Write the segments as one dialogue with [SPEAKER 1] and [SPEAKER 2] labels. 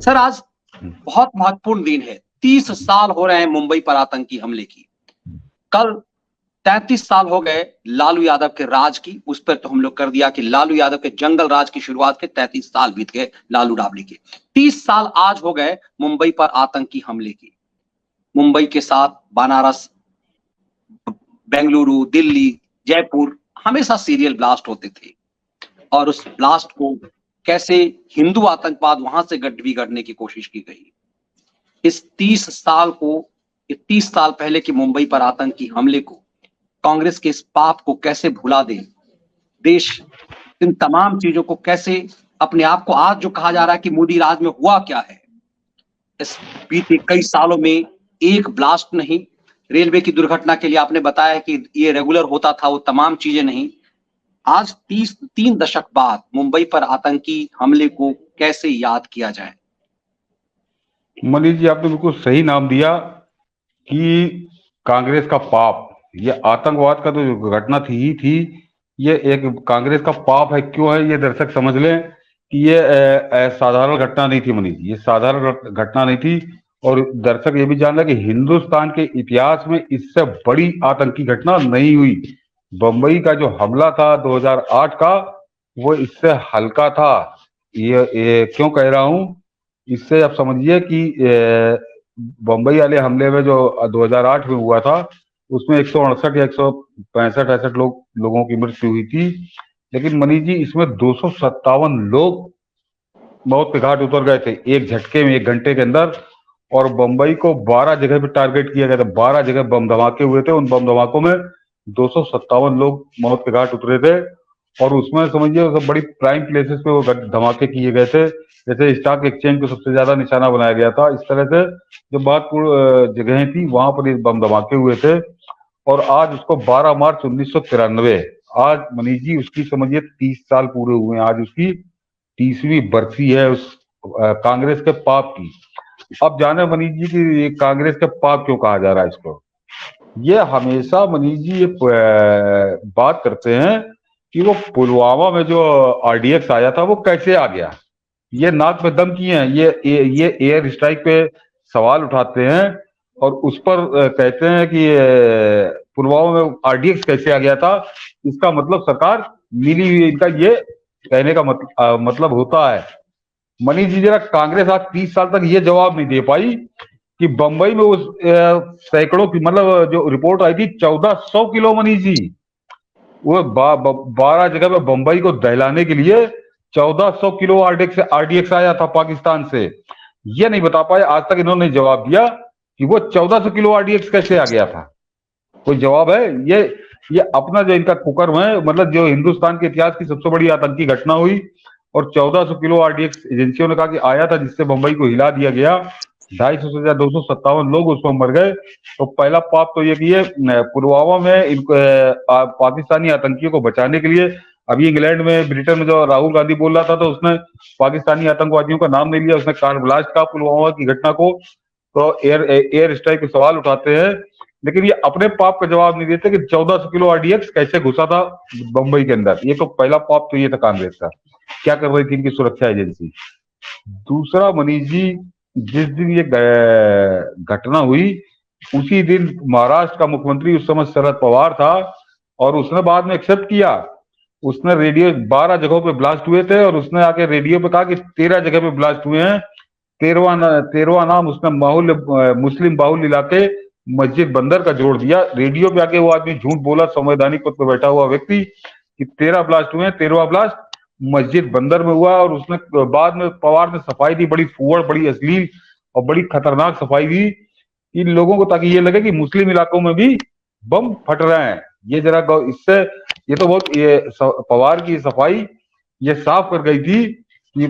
[SPEAKER 1] Sir आज बहुत महत्वपूर्ण दिन है। 30 साल हो रहे हैं मुंबई पर आतंकी हमले की। कल 33 साल हो गए लालू यादव के राज की। उस पर तो हम लोग कर दिया कि लालू यादव के जंगल राज की शुरुआत के 33 साल बीत गए लालू डाबली के। 30 साल आज हो गए मुंबई पर आतंकी हमले की। मुंबई के साथ बनारस, बेंगलुरु, दिल्ली, जयपुर हमेशा सीरियल ब्लास्ट होते थे और उस ब्लास्ट को कैसे हिंदू आतंकवाद वहां से बिगड़ने की कोशिश की गई। इस 30 साल पहले के मुंबई पर आतंकी हमले को, कांग्रेस के इस पाप को कैसे भुला दे। देश इन तमाम चीजों को कैसे अपने आप को, आज जो कहा जा रहा है कि मोदी राज में हुआ क्या है, इस बीते कई सालों में एक ब्लास्ट नहीं, रेलवे की दुर्घटना के लिए आपने बताया कि ये रेगुलर होता था, वो तमाम चीजें नहीं। आज 3 दशक बाद मुंबई पर आतंकी हमले को कैसे याद किया जाए।
[SPEAKER 2] मनीष जी, आपने बिल्कुल सही नाम दिया कि कांग्रेस का पाप, ये आतंकवाद का तो जो घटना थी ये एक कांग्रेस का पाप है। क्यों है ये दर्शक समझ लें कि ये साधारण घटना नहीं थी मनीष जी, ये साधारण घटना नहीं थी। और दर्शक ये भी जान लें कि हिंदुस्तान के इतिहास में इससे बड़ी आतंकी घटना नहीं हुई। बंबई का जो हमला था 2008 का, वो इससे हल्का था। ये क्यों कह रहा हूं, इससे आप समझिए कि बंबई वाले हमले में जो 2008 में हुआ था, उसमें 168 या 165 लोगों की मृत्यु हुई थी। लेकिन मनीष जी, इसमें 257 लोग मौत के घाट उतर गए थे एक झटके में, 1 घंटे के अंदर। और बंबई को 12 जगह पे टारगेट किया गया था, 12 जगह बम धमाके हुए थे। उन बम धमाकों में 257 लोग मौत के घाट उतरे थे। और उसमें समझिए सब बड़ी प्राइम प्लेसेस पे वो धमाके किए गए थे, जैसे स्टॉक एक्सचेंज को सबसे ज्यादा निशाना बनाया गया था। इस तरह से जो महत्वपूर्ण जगहें थी वहां पर बम धमाके हुए थे। और आज उसको 12 मार्च 1993, आज मनीष जी उसकी समझिए 30 साल पूरे हुए हैं। आज उसकी 30वीं बरसी है उस कांग्रेस के पाप की। अब जाने मनीष जी कि कांग्रेस के पाप क्यों कहा जा रहा है इसको। ये हमेशा मनीष जी ये बात करते हैं कि वो पुलवामा में जो आरडीएक्स आया था वो कैसे आ गया। ये नाक पे दम किए हैं, ये एयर स्ट्राइक पे सवाल उठाते हैं और उस पर कहते हैं कि पुलवामा में आरडीएक्स कैसे आ गया था। इसका मतलब सरकार मिली हुई, इनका ये कहने का मतलब होता है। मनीष जी, जरा कांग्रेस आज 30 साल तक ये जवाब नहीं दे पाई कि बंबई में उस सैकड़ों की, मतलब जो रिपोर्ट आई थी 1400 किलो मनीष जी, वो 12 जगह पे बंबई को दहलाने के लिए 1400 किलो आरडीएक्स आया था पाकिस्तान से। ये नहीं बता पाए आज तक इन्होंने जवाब दिया कि वो 1400 किलो आरडीएक्स कैसे आ गया था। कोई जवाब है? ये अपना जो इनका कुकर्म है, मतलब जो हिंदुस्तान के इतिहास की सबसे बड़ी आतंकी घटना हुई और 1400 किलो आरडीएक्स एजेंसियों ने कहा कि आया था, जिससे बंबई को हिला दिया गया। 250 से ज्यादा 257 लोग उसमें मर गए। तो पहला पाप तो ये कि ये पुलवामा में पाकिस्तानी आतंकियों को बचाने के लिए, अभी इंग्लैंड में, ब्रिटेन में जो राहुल गांधी बोल रहा था तो उसने पाकिस्तानी आतंकवादियों का नाम नहीं लिया, उसने कार ब्लास्ट का पुलवामा की घटना को। तो एयर स्ट्राइक के सवाल उठाते हैं, लेकिन ये अपने पाप का जवाब नहीं देते कि 1400 किलो आरडीएक्स कैसे घुसा था बंबई के अंदर। ये तो पहला पाप तो ये था कांग्रेस का, क्या कर रही थी इनकी सुरक्षा एजेंसी। दूसरा मनीष जी, जिस दिन ये घटना हुई उसी दिन महाराष्ट्र का मुख्यमंत्री उस समय शरद पवार था और उसने बाद में एक्सेप्ट किया। उसने रेडियो 12 जगहों पे ब्लास्ट हुए थे और उसने आके रेडियो पे कहा कि 13 जगह पे ब्लास्ट हुए हैं। 13वां नाम उसने मुस्लिम बाहुल इलाके मस्जिद बंदर का जोड़ दिया। रेडियो पे आके वो आदमी झूठ बोला, संवैधानिक पद पर बैठा हुआ व्यक्ति, कि 13 ब्लास्ट हुए हैं, 13वां ब्लास्ट मस्जिद बंदर में हुआ। और उसने बाद में पवार ने सफाई दी, बड़ी फुहड़, बड़ी अश्लील और बड़ी खतरनाक सफाई दी इन लोगों को, ताकि ये लगे कि मुस्लिम इलाकों में भी बम फट रहे हैं। ये जरा इससे ये तो बहुत, ये पवार की सफाई ये साफ कर गई थी कि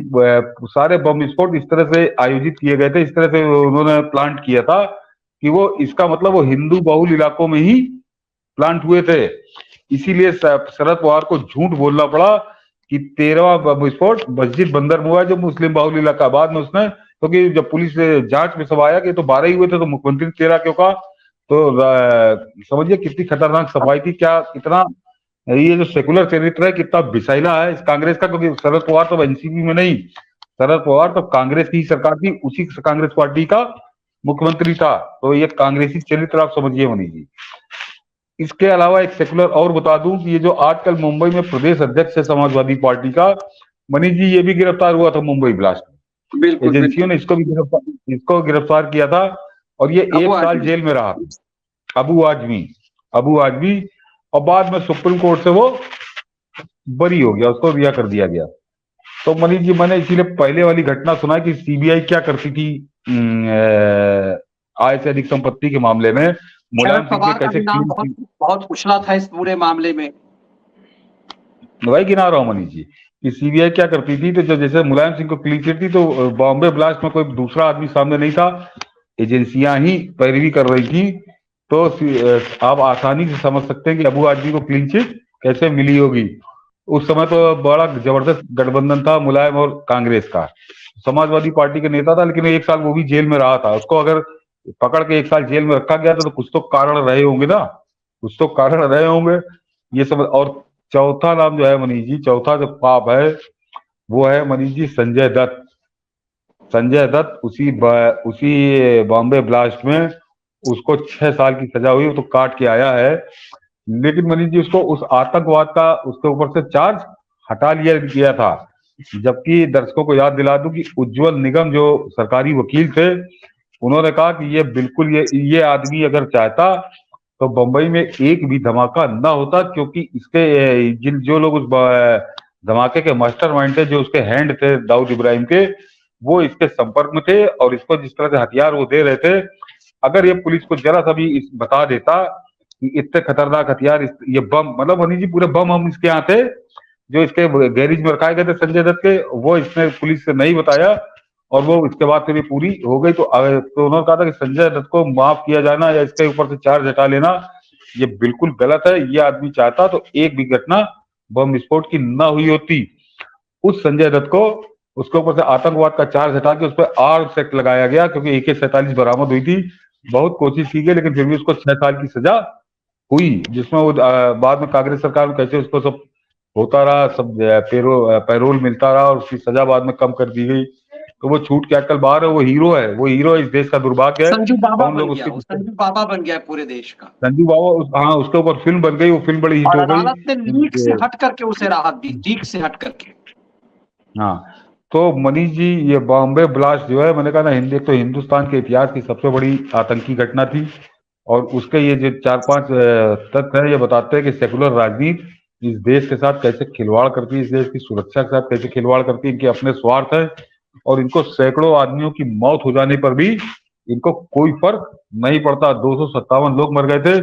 [SPEAKER 2] सारे बम विस्फोट इस तरह से आयोजित किए गए थे, इस तरह से उन्होंने प्लांट किया था कि वो, इसका मतलब वो हिंदू बहुल इलाकों में ही प्लांट हुए थे। इसीलिए शरद पवार को झूठ बोलना पड़ा कि 13वां विस्फोट मस्जिद बंदर में हुआ जो मुस्लिम बाहुल इलाका। बाद में उसने, क्योंकि जब पुलिस जांच में सब आया कि तो 12 ही हुए थे, तो मुख्यमंत्री ने 13 क्यों कहा। तो समझिए कितनी खतरनाक सफाई थी, क्या कितना ये जो सेकुलर चरित्र है कितना विषैला है इस कांग्रेस का। क्योंकि शरद पवार तो एनसीपी में नहीं, शरद पवार तो कांग्रेस की सरकार थी, उसी कांग्रेस पार्टी का मुख्यमंत्री था, तो ये कांग्रेसी चरित्र आप समझिए मनीष जी। इसके अलावा एक सेकुलर और बता दूं कि ये जो आजकल मुंबई में प्रदेश अध्यक्ष है समाजवादी पार्टी का, मनीष जी, ये भी गिरफ्तार हुआ था मुंबई ब्लास्ट में।
[SPEAKER 1] बिल्कुल
[SPEAKER 2] एजेंसियों ने इसको गिरफ्तार किया था और ये 1 साल जेल में रहा। अबू आजमी, और बाद में सुप्रीम कोर्ट से वो बरी हो गया, उसको रिहा कर दिया गया। तो मनीष जी, मैंने इसीलिए पहले वाली घटना सुना कि सीबीआई क्या करती थी आय से अधिक संपत्ति के मामले में, मुलायम सिंह के कैसे
[SPEAKER 1] बहुत उछला था इस पूरे मामले में।
[SPEAKER 2] वही गिना रहा हूं मनीष जी कि सीबीआई क्या करती थी, तो जैसे मुलायम सिंह को क्लीन चिट थी, तो बॉम्बे ब्लास्ट में कोई दूसरा आदमी सामने नहीं था, एजेंसियां ही पैरवी कर रही थी। तो आप आसानी से समझ सकते हैं कि अबू आदमी को क्लीन चिट कैसे मिली होगी। उस समय तो बड़ा जबरदस्त गठबंधन था मुलायम और कांग्रेस का, समाजवादी पार्टी का नेता था, लेकिन 1 साल वो भी जेल में रहा था। उसको अगर पकड़ के 1 साल जेल में रखा गया तो कुछ तो कारण रहे होंगे ना, कुछ तो कारण रहे होंगे, ये सब। और चौथा नाम जो है मनीष जी, चौथा जो पाप है वो है मनीष जी संजय दत्त। उसी बॉम्बे ब्लास्ट में उसको 6 साल की सजा हुई, वो तो काट के आया है। लेकिन मनीष जी, उसको उस आतंकवाद का उसके ऊपर से चार्ज हटा लिया गया था। जबकि दर्शकों को याद दिला दूं कि उज्जवल निगम जो सरकारी वकील थे, उन्होंने कहा कि ये बिल्कुल ये आदमी अगर चाहता तो बंबई में एक भी धमाका न होता, क्योंकि इसके जो लोग उस धमाके के मास्टरमाइंड थे, जो उसके हैंड थे दाऊद इब्राहिम के, वो इसके संपर्क में थे। और इसको जिस तरह से हथियार वो दे रहे थे, अगर ये पुलिस को जरा सा भी बता देता कि इतने खतरनाक हथियार, ये बम, मतलब मनीष जी पूरे बम हम इसके यहाँ थे जो इसके गैरेज में रखाए गए थे संजय दत्त के, वो इसने पुलिस से नहीं बताया और वो इसके बाद फिर पूरी हो गई। तो उन्होंने कहा था कि संजय दत्त को माफ किया जाना या इसके ऊपर से चार्ज हटा लेना, ये बिल्कुल गलत है। ये आदमी चाहता तो एक भी घटना बम विस्फोट की न हुई होती। उस संजय दत्त को उसके ऊपर से आतंकवाद का चार्ज हटा के उस पर आर्म्स एक्ट लगाया गया, क्योंकि AK-47 बरामद हुई थी। बहुत कोशिश की गई, लेकिन फिर भी उसको 6 साल की सजा हुई, जिसमें वो बाद में कांग्रेस सरकार में कैसे उसको सब होता रहा, सब पैरोल मिलता रहा और उसकी सजा बाद में कम कर दी गई, तो वो छूट के आजकल बाहर है। वो हीरो है, इस देश का दुर्भाग्य है।
[SPEAKER 1] संजू बाबा बन गया पूरे देश का।
[SPEAKER 2] संजू बाबा, हाँ, उसके ऊपर फिल्म बन गई, वो फिल्म बड़ी हिट हो गई।
[SPEAKER 1] अदालत ने लीक से हट करके उसे राहत दी, लीक से हट करके।
[SPEAKER 2] हाँ, तो मनीष जी, ये बॉम्बे ब्लास्ट जो है, मैंने कहा ना, तो हिंदुस्तान के इतिहास की सबसे बड़ी आतंकी घटना थी। और उसके ये जो 4-5 तथ्य हैं, ये बताते हैं कि सेकुलर राजनीति इस देश के साथ कैसे खिलवाड़ करती है, इस देश की सुरक्षा के साथ कैसे खिलवाड़ करती है। इनके अपने स्वार्थ है और इनको सैकड़ों आदमियों की मौत हो जाने पर भी इनको कोई फर्क नहीं पड़ता। 257 लोग मर गए थे,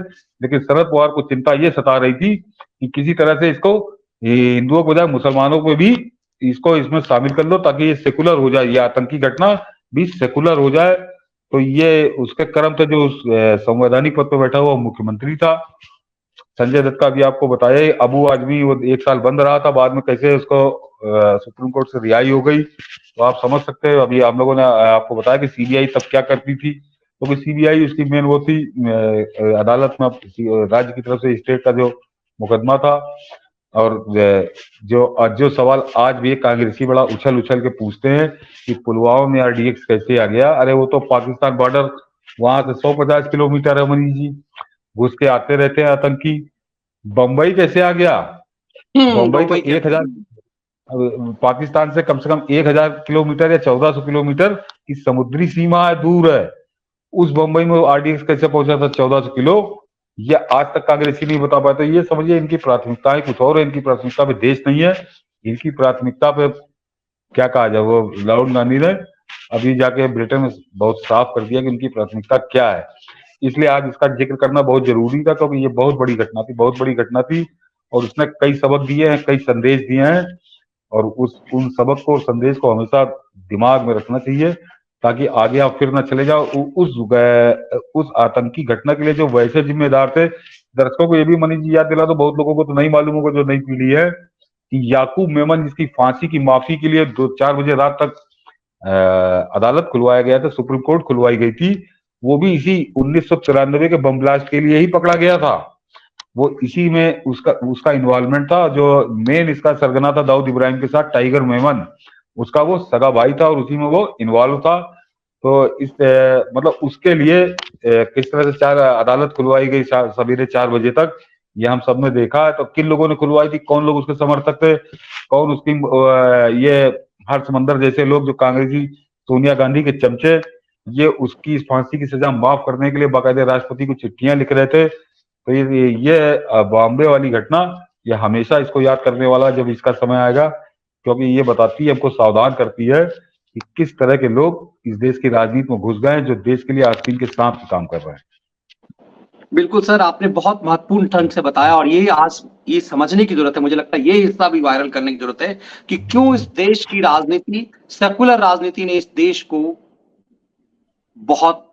[SPEAKER 2] लेकिन शरद पवार को चिंता ये सता रही थी कि किसी तरह से इसको हिंदुओं को बजाय मुसलमानों को भी इसको इसमें शामिल कर लो, ताकि ये सेकुलर हो जाए, ये आतंकी घटना भी सेकुलर हो जाए। तो ये उसके कर्म थे जो उस संवैधानिक पद पर बैठा हुआ मुख्यमंत्री था। संजय दत्त का भी आपको बताया, अबू आजमी वो 1 साल बंद रहा था, बाद में कैसे उसको सुप्रीम कोर्ट से रिहाई हो गई, तो आप समझ सकते हैं। अभी हम लोगों ने आपको बताया कि सीबीआई तब क्या करती थी, क्योंकि सीबीआई उसकी मेन वो थी, अदालत में राज्य की तरफ से स्टेट का जो मुकदमा था। और जो सवाल आज भी कांग्रेसी बड़ा उछल के पूछते हैं कि पुलवामा में RDX कैसे आ गया, अरे वो तो पाकिस्तान बॉर्डर वहां से 150 किलोमीटर है मनीष जी, घुस के आते रहते हैं आतंकी। बंबई कैसे आ गया? बंबई तो 1000 पाकिस्तान से कम 1000 किलोमीटर या 1400 किलोमीटर की समुद्री सीमा है, दूर है। उस बंबई में RDX कैसे पहुंचा था 1400 किलो? ये आज तक कांग्रेसी नहीं बता पाते। ये समझिए इनकी प्राथमिकताएं कुछ और है। इनकी प्राथमिकता पे देश नहीं है, इनकी प्राथमिकता पे क्या कहा जाए, वो राहुल गांधी ने अभी जाके ब्रिटेन में बहुत साफ कर दिया कि उनकी प्राथमिकता क्या है। इसलिए आज इसका जिक्र करना बहुत जरूरी था, क्योंकि ये बहुत बड़ी घटना थी और उसने कई सबक दिए हैं, कई संदेश दिए हैं। और उन सबक को और संदेश को हमेशा दिमाग में रखना चाहिए, ताकि आगे आप फिर ना चले जाओ। उस आतंकी घटना के लिए जो वैसे जिम्मेदार थे, दर्शकों को ये भी मनीष जी याद दिला दो, बहुत लोगों को तो नहीं मालूम होगा जो नई पीढ़ी है, कि याकूब मेमन जिसकी फांसी की माफी के लिए 2-4 बजे रात तक अदालत खुलवाया गया था, सुप्रीम कोर्ट खुलवाई गई थी, वो भी इसी 1993 के बम ब्लास्ट के लिए ही पकड़ा गया था। वो इसी में उसका इन्वॉल्वमेंट था। जो मेन इसका सरगना था दाऊद इब्राहिम के साथ, टाइगर मेमन, उसका वो सगा भाई था और उसी में वो इन्वॉल्व था। तो इस मतलब उसके लिए किस तरह से चार अदालत खुलवाई गई सवेरे 4 बजे तक, ये हम सब ने देखा है। तो किन लोगों ने खुलवाई थी, कौन लोग उसके समर्थक थे, कौन उसकी ये हर्ष मंदर जैसे लोग जो कांग्रेसी सोनिया गांधी के चमचे, ये उसकी इस फांसी की सजा माफ करने के लिए बाकायदे राष्ट्रपति को चिट्ठियां लिख रहे थे। तो ये बॉम्बे वाली घटना, ये हमेशा इसको याद करने वाला जब इसका समय आएगा, क्योंकि ये बताती है, हमको सावधान करती है कि किस तरह के लोग इस देश की राजनीति में घुस गए हैं, जो देश के लिए आस्तीन के सांप के काम कर रहे हैं।
[SPEAKER 1] बिल्कुल सर, आपने बहुत महत्वपूर्ण ढंग से बताया और ये आज ये समझने की जरूरत है, मुझे लगता है ये हिस्सा भी वायरल करने की जरूरत है कि क्यों इस देश की राजनीति, सेकुलर राजनीति ने इस देश को बहुत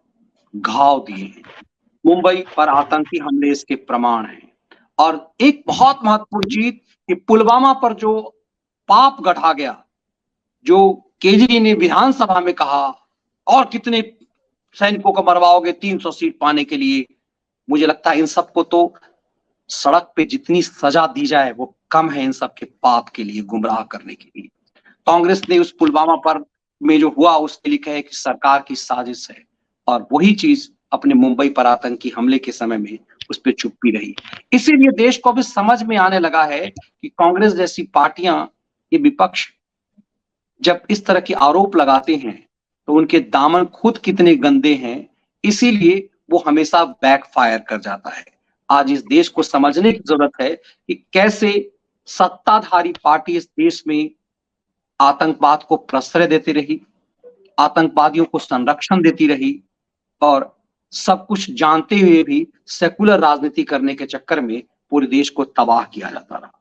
[SPEAKER 1] घाव दिए हैं। मुंबई पर आतंकी हमले इसके प्रमाण हैं। और एक बहुत महत्वपूर्ण चीज कि पुलवामा पर जो पाप गढ़ा गया, जो केजरी ने विधानसभा में कहा, और कितने सैनिकों को मरवाओगे 300 सीट पाने के लिए, मुझे लगता है इन सबको तो सड़क पे जितनी सजा दी जाए वो कम है इन सब के पाप के लिए, गुमराह करने के लिए। कांग्रेस ने उस पुलवामा पर में जो हुआ उसके लिए कहे कि सरकार की साजिश है, और वही चीज अपने मुंबई पर आतंकी हमले के समय में उस पर चुप्पी रही। इसीलिए देश को अभी समझ में आने लगा है कि कांग्रेस जैसी पार्टियां, ये विपक्ष जब इस तरह के आरोप लगाते हैं तो उनके दामन खुद कितने गंदे हैं, इसीलिए वो हमेशा बैकफायर कर जाता है। आज इस देश को समझने की जरूरत है कि कैसे सत्ताधारी पार्टी इस देश में आतंकवाद को प्रश्रय देती रही, आतंकवादियों को संरक्षण देती रही, और सब कुछ जानते हुए भी सेकुलर राजनीति करने के चक्कर में पूरे देश को तबाह किया जाता रहा।